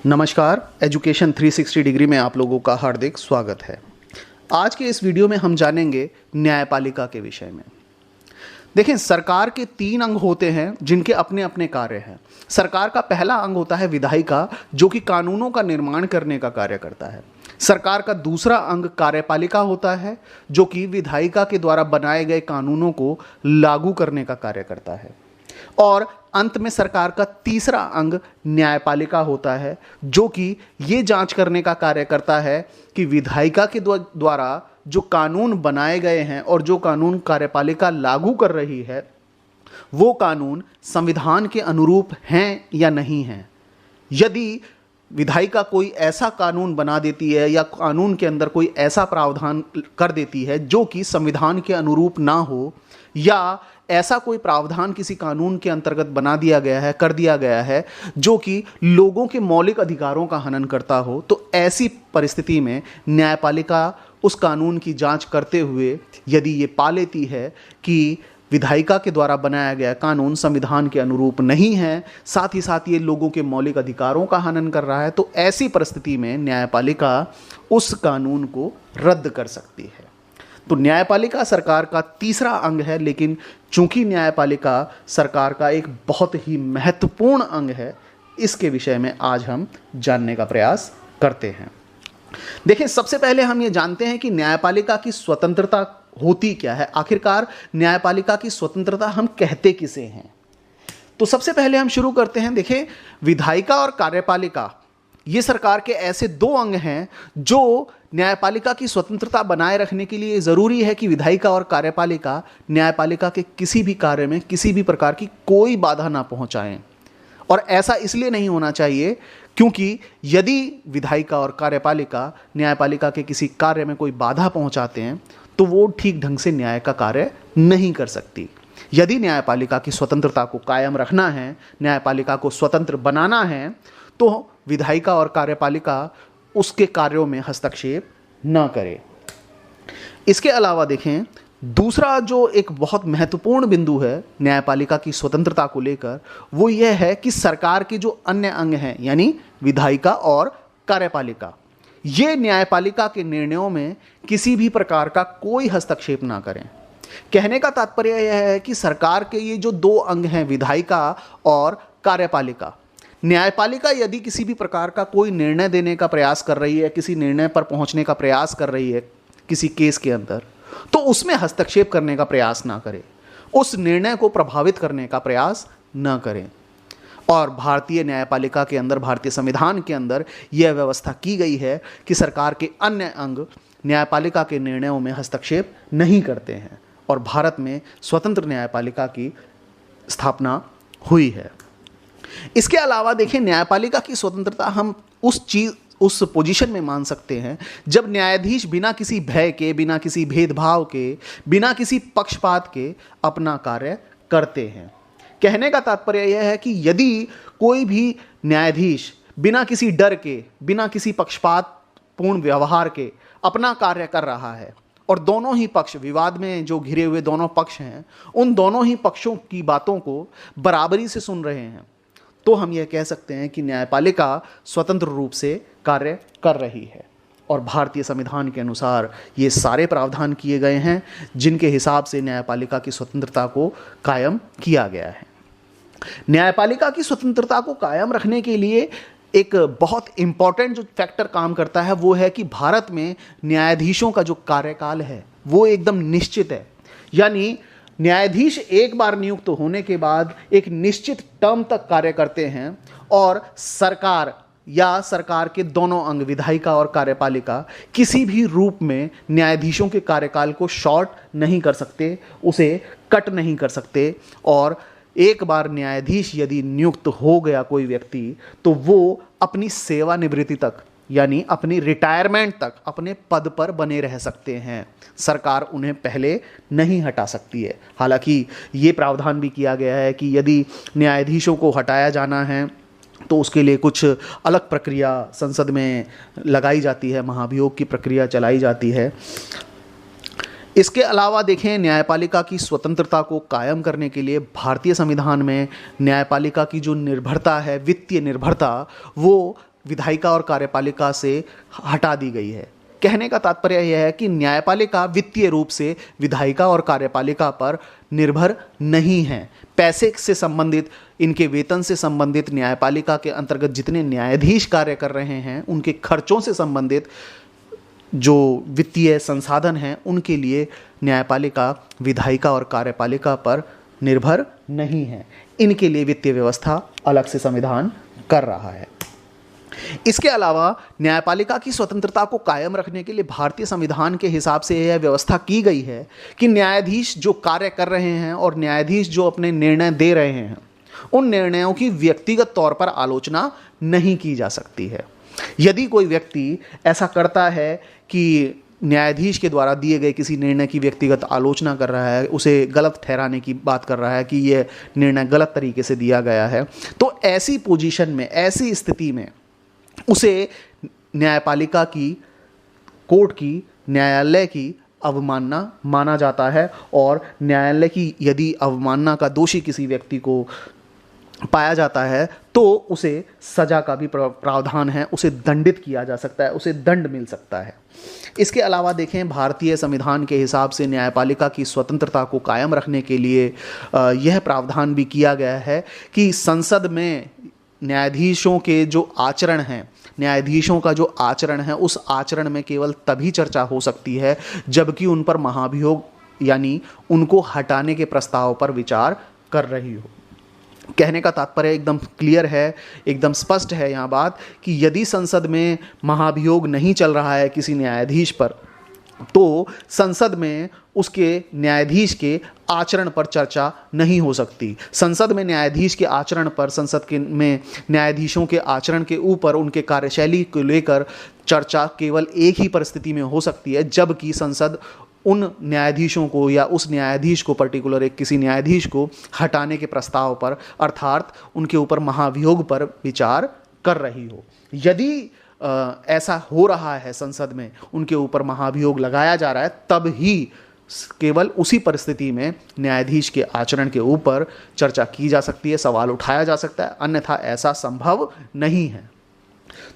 नमस्कार, education 360 degree में आप लोगों का हार्दिक स्वागत है। आज के इस वीडियो में हम जानेंगे न्यायपालिका के विषय में। देखें, सरकार के 3 अंग होते हैं जिनके अपने अपने कार्य हैं। सरकार का पहला अंग होता है विधायिका, जो कि कानूनों का निर्माण करने का कार्य करता है। सरकार का दूसरा अंग कार्यपालिका होता है, जो कि विधायिका के द्वारा बनाए गए कानूनों को लागू करने का कार्य करता है। और अंत में सरकार का तीसरा अंग न्यायपालिका होता है, जो कि ये जांच करने का कार्य करता है कि विधायिका के द्वारा जो कानून बनाए गए हैं और जो कानून कार्यपालिका लागू कर रही है वो कानून संविधान के अनुरूप हैं या नहीं हैं। यदि विधायिका कोई ऐसा कानून बना देती है या कानून के अंदर कोई ऐसा प्रावधान कर देती है जो कि संविधान के अनुरूप ना हो, या ऐसा कोई प्रावधान किसी कानून के अंतर्गत बना दिया गया है, कर दिया गया है, जो कि लोगों के मौलिक अधिकारों का हनन करता हो, तो ऐसी परिस्थिति में न्यायपालिका उस कानून की जांच करते हुए यदि ये पा लेती है कि विधायिका के द्वारा बनाया गया कानून संविधान के अनुरूप नहीं है, साथ ही साथ ये लोगों के मौलिक अधिकारों का हनन कर रहा है, तो ऐसी परिस्थिति में न्यायपालिका उस कानून को रद्द कर सकती है। तो न्यायपालिका सरकार का तीसरा अंग है, लेकिन चूंकि न्यायपालिका सरकार का एक बहुत ही महत्वपूर्ण अंग है, इसके विषय में आज हम जानने का प्रयास करते हैं। देखिए, सबसे पहले हम ये जानते हैं कि न्यायपालिका की स्वतंत्रता होती क्या है। आखिरकार न्यायपालिका की स्वतंत्रता हम कहते किसे हैं। तो सबसे पहले हम शुरू करते हैं। देखिए, विधायिका और कार्यपालिका ये सरकार के ऐसे 2 अंग हैं जो न्यायपालिका की स्वतंत्रता बनाए रखने के लिए ज़रूरी है कि विधायिका और कार्यपालिका न्यायपालिका के किसी भी कार्य में किसी भी प्रकार की कोई बाधा ना पहुंचाएं। और ऐसा इसलिए नहीं होना चाहिए क्योंकि यदि विधायिका और कार्यपालिका न्यायपालिका के किसी कार्य में कोई बाधा पहुंचाते हैं तो वो ठीक ढंग से न्याय का कार्य नहीं कर सकती। यदि न्यायपालिका की स्वतंत्रता को कायम रखना है, न्यायपालिका को स्वतंत्र बनाना है, तो विधायिका और कार्यपालिका उसके कार्यों में हस्तक्षेप न करे। इसके अलावा देखें, दूसरा जो एक बहुत महत्वपूर्ण बिंदु है न्यायपालिका की स्वतंत्रता को लेकर, वो यह है कि सरकार के जो अन्य अंग हैं, यानी विधायिका और कार्यपालिका, ये न्यायपालिका के निर्णयों में किसी भी प्रकार का कोई हस्तक्षेप ना करें। कहने का तात्पर्य यह है कि सरकार के ये जो 2 अंग हैं, विधायिका और कार्यपालिका, न्यायपालिका यदि किसी भी प्रकार का कोई निर्णय देने का प्रयास कर रही है, किसी निर्णय पर पहुंचने का प्रयास कर रही है किसी केस के अंदर, तो उसमें हस्तक्षेप करने का प्रयास ना करें, उस निर्णय को प्रभावित करने का प्रयास ना करें। और भारतीय न्यायपालिका के अंदर, भारतीय संविधान के अंदर यह व्यवस्था की गई है कि सरकार के अन्य अंग न्यायपालिका के निर्णयों में हस्तक्षेप नहीं करते हैं और भारत में स्वतंत्र न्यायपालिका की स्थापना हुई है। इसके अलावा देखें, न्यायपालिका की स्वतंत्रता हम उस पोजीशन में मान सकते हैं जब न्यायाधीश बिना किसी भय के, बिना किसी भेदभाव के, बिना किसी पक्षपात के अपना कार्य करते हैं। कहने का तात्पर्य यह है कि यदि कोई भी न्यायाधीश बिना किसी डर के, बिना किसी पक्षपातपूर्ण व्यवहार के अपना कार्य कर रहा है और दोनों ही पक्ष, विवाद में जो घिरे हुए दोनों पक्ष हैं, उन दोनों ही पक्षों की बातों को बराबरी से सुन रहे हैं, तो हम यह कह सकते हैं कि न्यायपालिका स्वतंत्र रूप से कार्य कर रही है। और भारतीय संविधान के अनुसार ये सारे प्रावधान किए गए हैं जिनके हिसाब से न्यायपालिका की स्वतंत्रता को कायम किया गया है। न्यायपालिका की स्वतंत्रता को कायम रखने के लिए एक बहुत इंपॉर्टेंट जो फैक्टर काम करता है वो है कि भारत में न्यायाधीशों का जो कार्यकाल है वो एकदम निश्चित है। यानी न्यायाधीश एक बार नियुक्त होने के बाद एक निश्चित टर्म तक कार्य करते हैं और सरकार या सरकार के दोनों अंग, विधायिका और कार्यपालिका, किसी भी रूप में न्यायाधीशों के कार्यकाल को शॉर्ट नहीं कर सकते, उसे कट नहीं कर सकते। और एक बार न्यायाधीश यदि नियुक्त हो गया कोई व्यक्ति, तो वो अपनी सेवानिवृत्ति तक, यानी अपनी रिटायरमेंट तक अपने पद पर बने रह सकते हैं। सरकार उन्हें पहले नहीं हटा सकती है। हालांकि ये प्रावधान भी किया गया है कि यदि न्यायाधीशों को हटाया जाना है तो उसके लिए कुछ अलग प्रक्रिया संसद में लगाई जाती है, महाभियोग की प्रक्रिया चलाई जाती है। इसके अलावा देखें, न्यायपालिका की स्वतंत्रता को कायम करने के लिए भारतीय संविधान में न्यायपालिका की जो निर्भरता है, वित्तीय निर्भरता, वो विधायिका और कार्यपालिका से हटा दी गई है। कहने का तात्पर्य यह है कि न्यायपालिका वित्तीय रूप से विधायिका और कार्यपालिका पर निर्भर नहीं है। पैसे से संबंधित, इनके वेतन से संबंधित, न्यायपालिका के अंतर्गत जितने न्यायाधीश कार्य कर रहे हैं उनके खर्चों से संबंधित जो वित्तीय संसाधन हैं उनके लिए न्यायपालिका विधायिका और कार्यपालिका पर निर्भर नहीं है। इनके लिए वित्तीय व्यवस्था अलग से संविधान कर रहा है। इसके अलावा न्यायपालिका की स्वतंत्रता को कायम रखने के लिए भारतीय संविधान के हिसाब से यह व्यवस्था की गई है कि न्यायाधीश जो कार्य कर रहे हैं और न्यायाधीश जो अपने निर्णय दे रहे हैं उन निर्णयों की व्यक्तिगत तौर पर आलोचना नहीं की जा सकती है। यदि कोई व्यक्ति ऐसा करता है कि न्यायाधीश के द्वारा दिए गए किसी निर्णय की व्यक्तिगत आलोचना कर रहा है, उसे गलत ठहराने की बात कर रहा है कि यह निर्णय गलत तरीके से दिया गया है, तो ऐसी पोजीशन में, ऐसी स्थिति में उसे न्यायपालिका की, कोर्ट की, न्यायालय की अवमानना माना जाता है। और न्यायालय की यदि अवमानना का दोषी किसी व्यक्ति को पाया जाता है तो उसे सजा का भी प्रावधान है, उसे दंडित किया जा सकता है, उसे दंड मिल सकता है। इसके अलावा देखें, भारतीय संविधान के हिसाब से न्यायपालिका की स्वतंत्रता को कायम रखने के लिए यह प्रावधान भी किया गया है कि संसद में न्यायाधीशों के जो आचरण हैं, न्यायाधीशों का जो आचरण है, उस आचरण में केवल तभी चर्चा हो सकती है जबकि उन पर महाभियोग यानी उनको हटाने के प्रस्ताव पर विचार कर रही हो। कहने का तात्पर्य एकदम क्लियर है, एकदम स्पष्ट है यहाँ बात कि यदि संसद में महाभियोग नहीं चल रहा है किसी न्यायाधीश पर, तो संसद में उसके न्यायाधीश के आचरण पर चर्चा नहीं हो सकती। संसद में न्यायाधीश के आचरण पर, संसद के में न्यायाधीशों के आचरण के ऊपर, उनके कार्यशैली को लेकर चर्चा केवल एक ही परिस्थिति में हो सकती है जबकि संसद उन न्यायाधीशों को या उस न्यायाधीश को, पर्टिकुलर एक किसी न्यायाधीश को हटाने के प्रस्ताव पर, अर्थात उनके ऊपर महाभियोग पर विचार कर रही हो। यदि ऐसा हो रहा है, संसद में उनके ऊपर महाभियोग लगाया जा रहा है, तब ही केवल उसी परिस्थिति में न्यायाधीश के आचरण के ऊपर चर्चा की जा सकती है, सवाल उठाया जा सकता है, अन्यथा ऐसा संभव नहीं है।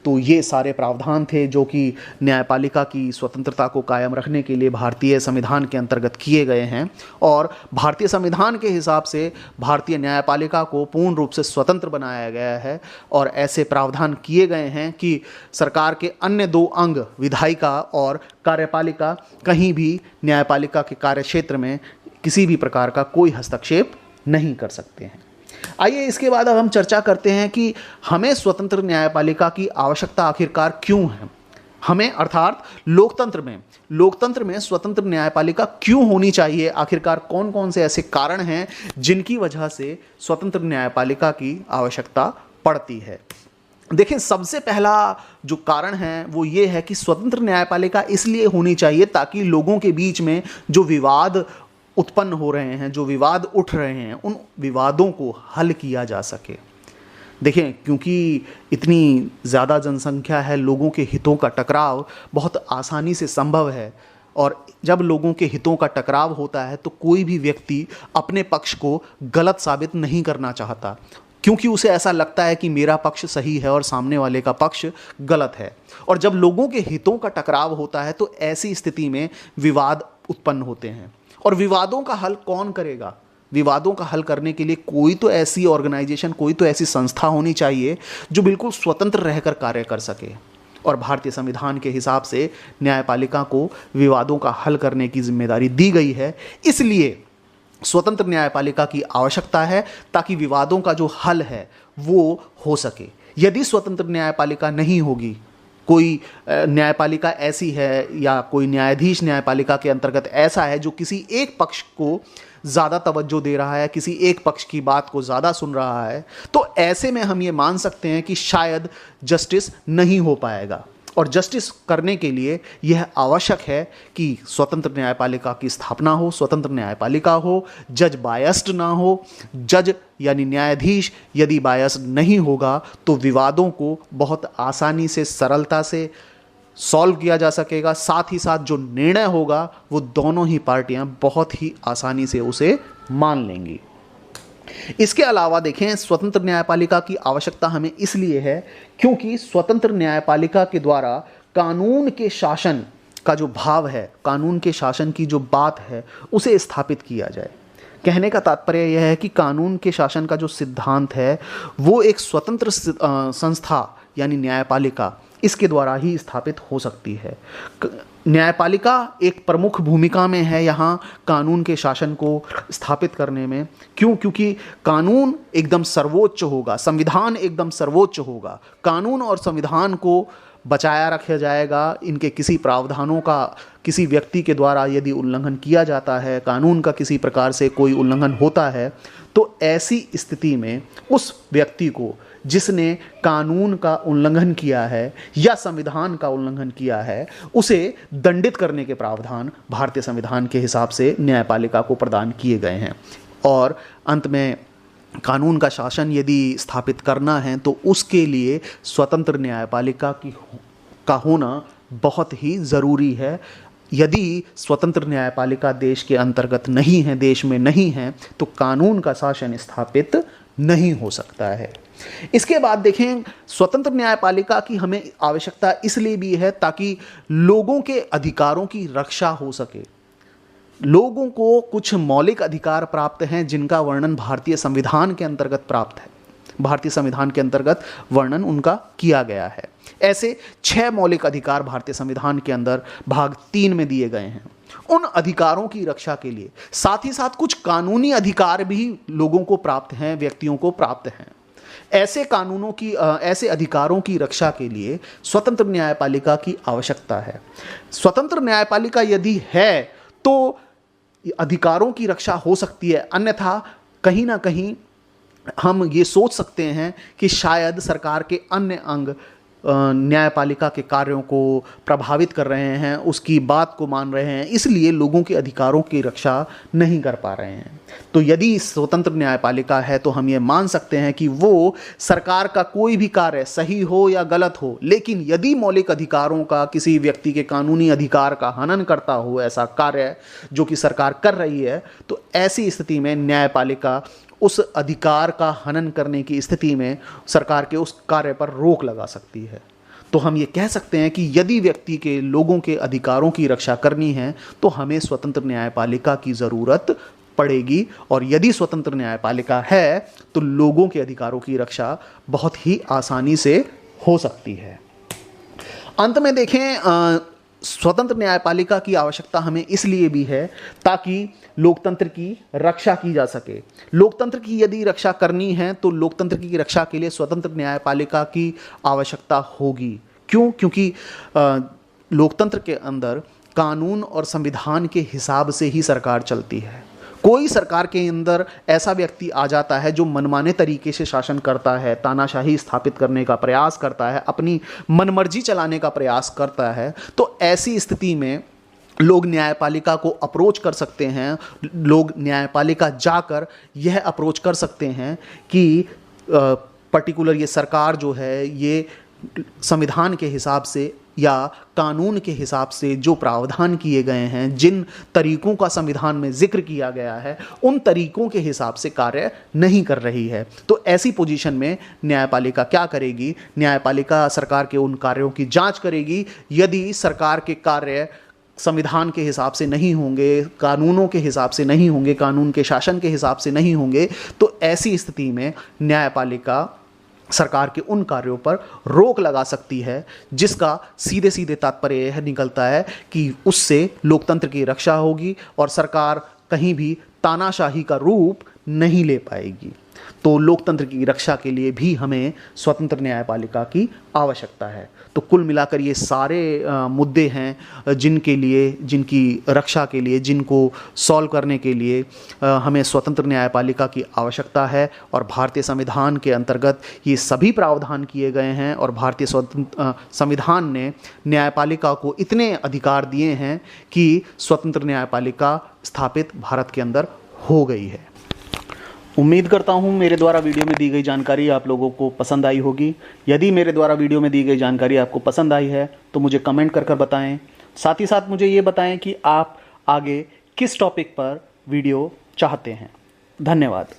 तो ये सारे प्रावधान थे जो कि न्यायपालिका की स्वतंत्रता को कायम रखने के लिए भारतीय संविधान के अंतर्गत किए गए हैं। और भारतीय संविधान के हिसाब से भारतीय न्यायपालिका को पूर्ण रूप से स्वतंत्र बनाया गया है और ऐसे प्रावधान किए गए हैं कि सरकार के अन्य दो अंग, विधायिका और कार्यपालिका, कहीं भी न्यायपालिका के कार्यक्षेत्र में किसी भी प्रकार का कोई हस्तक्षेप नहीं कर सकते हैं। आइए इसके बाद अब हम चर्चा करते हैं कि हमें स्वतंत्र न्यायपालिका की आवश्यकता आखिरकार क्यों है। हमें, अर्थात लोकतंत्र में स्वतंत्र न्यायपालिका क्यों होनी चाहिए, आखिरकार कौन कौन से ऐसे कारण हैं जिनकी वजह से स्वतंत्र न्यायपालिका की आवश्यकता पड़ती है। देखिए, सबसे पहला जो कारण है वो ये है कि स्वतंत्र न्यायपालिका इसलिए होनी चाहिए ताकि लोगों के बीच में जो विवाद उत्पन्न हो रहे हैं, जो विवाद उठ रहे हैं, उन विवादों को हल किया जा सके। देखें, क्योंकि इतनी ज़्यादा जनसंख्या है, लोगों के हितों का टकराव बहुत आसानी से संभव है। और जब लोगों के हितों का टकराव होता है तो कोई भी व्यक्ति अपने पक्ष को गलत साबित नहीं करना चाहता, क्योंकि उसे ऐसा लगता है कि मेरा पक्ष सही है और सामने वाले का पक्ष गलत है। और जब लोगों के हितों का टकराव होता है तो ऐसी स्थिति में विवाद उत्पन्न होते हैं। और विवादों का हल कौन करेगा? विवादों का हल करने के लिए कोई तो ऐसी ऑर्गेनाइजेशन, कोई तो ऐसी संस्था होनी चाहिए जो बिल्कुल स्वतंत्र रहकर कार्य कर सके। और भारतीय संविधान के हिसाब से न्यायपालिका को विवादों का हल करने की जिम्मेदारी दी गई है। इसलिए स्वतंत्र न्यायपालिका की आवश्यकता है ताकि विवादों का जो हल है वो हो सके। यदि स्वतंत्र न्यायपालिका नहीं होगी, कोई न्यायपालिका ऐसी है या कोई न्यायाधीश न्यायपालिका के अंतर्गत ऐसा है जो किसी एक पक्ष को ज़्यादा तवज्जो दे रहा है, किसी एक पक्ष की बात को ज़्यादा सुन रहा है, तो ऐसे में हम ये मान सकते हैं कि शायद जस्टिस नहीं हो पाएगा। और जस्टिस करने के लिए यह आवश्यक है कि स्वतंत्र न्यायपालिका की स्थापना हो, स्वतंत्र न्यायपालिका हो, जज बायस्ड ना हो। जज यानी न्यायाधीश यदि बायस्ड नहीं होगा तो विवादों को बहुत आसानी से, सरलता से सॉल्व किया जा सकेगा। साथ ही साथ जो निर्णय होगा वो दोनों ही पार्टियां बहुत ही आसानी से उसे मान लेंगी। इसके अलावा देखें, स्वतंत्र न्यायपालिका की आवश्यकता हमें इसलिए है क्योंकि स्वतंत्र न्यायपालिका के द्वारा कानून के शासन का जो भाव है, कानून के शासन की जो बात है, उसे स्थापित किया जाए। कहने का तात्पर्य यह है कि कानून के शासन का जो सिद्धांत है वो एक स्वतंत्र संस्था यानी न्यायपालिका, इसके द्वारा ही स्थापित हो सकती है। न्यायपालिका एक प्रमुख भूमिका में है यहाँ कानून के शासन को स्थापित करने में। क्यों? क्योंकि कानून एकदम सर्वोच्च होगा, संविधान एकदम सर्वोच्च होगा। कानून और संविधान को बचाया रखा जाएगा। इनके किसी प्रावधानों का किसी व्यक्ति के द्वारा यदि उल्लंघन किया जाता है, कानून का किसी प्रकार से कोई उल्लंघन होता है, तो ऐसी स्थिति में उस व्यक्ति को जिसने कानून का उल्लंघन किया है या संविधान का उल्लंघन किया है, उसे दंडित करने के प्रावधान भारतीय संविधान के हिसाब से न्यायपालिका को प्रदान किए गए हैं। और अंत में कानून का शासन यदि स्थापित करना है तो उसके लिए स्वतंत्र न्यायपालिका का होना बहुत ही ज़रूरी है। यदि स्वतंत्र न्यायपालिका देश के अंतर्गत नहीं है, देश में नहीं है, तो कानून का शासन स्थापित नहीं हो सकता है। इसके बाद देखें, स्वतंत्र न्यायपालिका की हमें आवश्यकता इसलिए भी है ताकि लोगों के अधिकारों की रक्षा हो सके। लोगों को कुछ मौलिक अधिकार प्राप्त हैं जिनका वर्णन भारतीय संविधान के अंतर्गत प्राप्त है, भारतीय संविधान के अंतर्गत वर्णन उनका किया गया है। ऐसे 6 मौलिक अधिकार भारतीय संविधान के अंदर भाग 3 में दिए गए हैं। उन अधिकारों की रक्षा के लिए साथ ही साथ कुछ कानूनी अधिकार भी लोगों को प्राप्त हैं, व्यक्तियों को प्राप्त हैं। ऐसे कानूनों की, ऐसे अधिकारों की रक्षा के लिए स्वतंत्र न्यायपालिका की आवश्यकता है। स्वतंत्र न्यायपालिका यदि है तो अधिकारों की रक्षा हो सकती है, अन्यथा कहीं ना कहीं हम ये सोच सकते हैं कि शायद सरकार के अन्य अंग न्यायपालिका के कार्यों को प्रभावित कर रहे हैं, उसकी बात को मान रहे हैं, इसलिए लोगों के अधिकारों की रक्षा नहीं कर पा रहे हैं। तो यदि स्वतंत्र न्यायपालिका है तो हम ये मान सकते हैं कि वो सरकार का कोई भी कार्य सही हो या गलत हो, लेकिन यदि मौलिक अधिकारों का, किसी व्यक्ति के कानूनी अधिकार का हनन करता हो ऐसा कार्य जो कि सरकार कर रही है, तो ऐसी स्थिति में न्यायपालिका उस अधिकार का हनन करने की स्थिति में सरकार के उस कार्य पर रोक लगा सकती है। तो हम ये कह सकते हैं कि यदि व्यक्ति के, लोगों के अधिकारों की रक्षा करनी है तो हमें स्वतंत्र न्यायपालिका की ज़रूरत पड़ेगी, और यदि स्वतंत्र न्यायपालिका है तो लोगों के अधिकारों की रक्षा बहुत ही आसानी से हो सकती है। अंत में देखें, स्वतंत्र न्यायपालिका की आवश्यकता हमें इसलिए भी है ताकि लोकतंत्र की रक्षा की जा सके। लोकतंत्र की यदि रक्षा करनी है तो लोकतंत्र की रक्षा के लिए स्वतंत्र न्यायपालिका की आवश्यकता होगी। क्यों? क्योंकि लोकतंत्र के अंदर कानून और संविधान के हिसाब से ही सरकार चलती है। कोई सरकार के अंदर ऐसा व्यक्ति आ जाता है जो मनमाने तरीके से शासन करता है, तानाशाही स्थापित करने का प्रयास करता है, अपनी मनमर्जी चलाने का प्रयास करता है, तो ऐसी स्थिति में लोग न्यायपालिका को अप्रोच कर सकते हैं। लोग न्यायपालिका जाकर यह अप्रोच कर सकते हैं कि पर्टिकुलर ये सरकार जो है ये संविधान के हिसाब से या कानून के हिसाब से जो प्रावधान किए गए हैं, जिन तरीकों का संविधान में जिक्र किया गया है, उन तरीकों के हिसाब से कार्य नहीं कर रही है। तो ऐसी पोजीशन में न्यायपालिका क्या करेगी? न्यायपालिका सरकार के उन कार्यों की जांच करेगी। यदि सरकार के कार्य संविधान के हिसाब से नहीं होंगे, कानूनों के हिसाब से नहीं होंगे, कानून के शासन के हिसाब से नहीं होंगे, तो ऐसी स्थिति में न्यायपालिका सरकार के उन कार्यों पर रोक लगा सकती है, जिसका सीधे सीधे तात्पर्य यह निकलता है कि उससे लोकतंत्र की रक्षा होगी और सरकार कहीं भी तानाशाही का रूप नहीं ले पाएगी। तो लोकतंत्र की रक्षा के लिए भी हमें स्वतंत्र न्यायपालिका की आवश्यकता है। तो कुल मिलाकर ये सारे मुद्दे हैं जिनके लिए, जिनकी रक्षा के लिए, जिनको सॉल्व करने के लिए हमें स्वतंत्र न्यायपालिका की आवश्यकता है। और भारतीय संविधान के अंतर्गत ये सभी प्रावधान किए गए हैं और भारतीय संविधान ने न्यायपालिका को इतने अधिकार दिए हैं कि स्वतंत्र न्यायपालिका स्थापित भारत के अंदर हो गई है। उम्मीद करता हूँ मेरे द्वारा वीडियो में दी गई जानकारी आप लोगों को पसंद आई होगी। यदि मेरे द्वारा वीडियो में दी गई जानकारी आपको पसंद आई है तो मुझे कमेंट कर बताएं। साथ ही साथ मुझे ये बताएं कि आप आगे किस टॉपिक पर वीडियो चाहते हैं। धन्यवाद।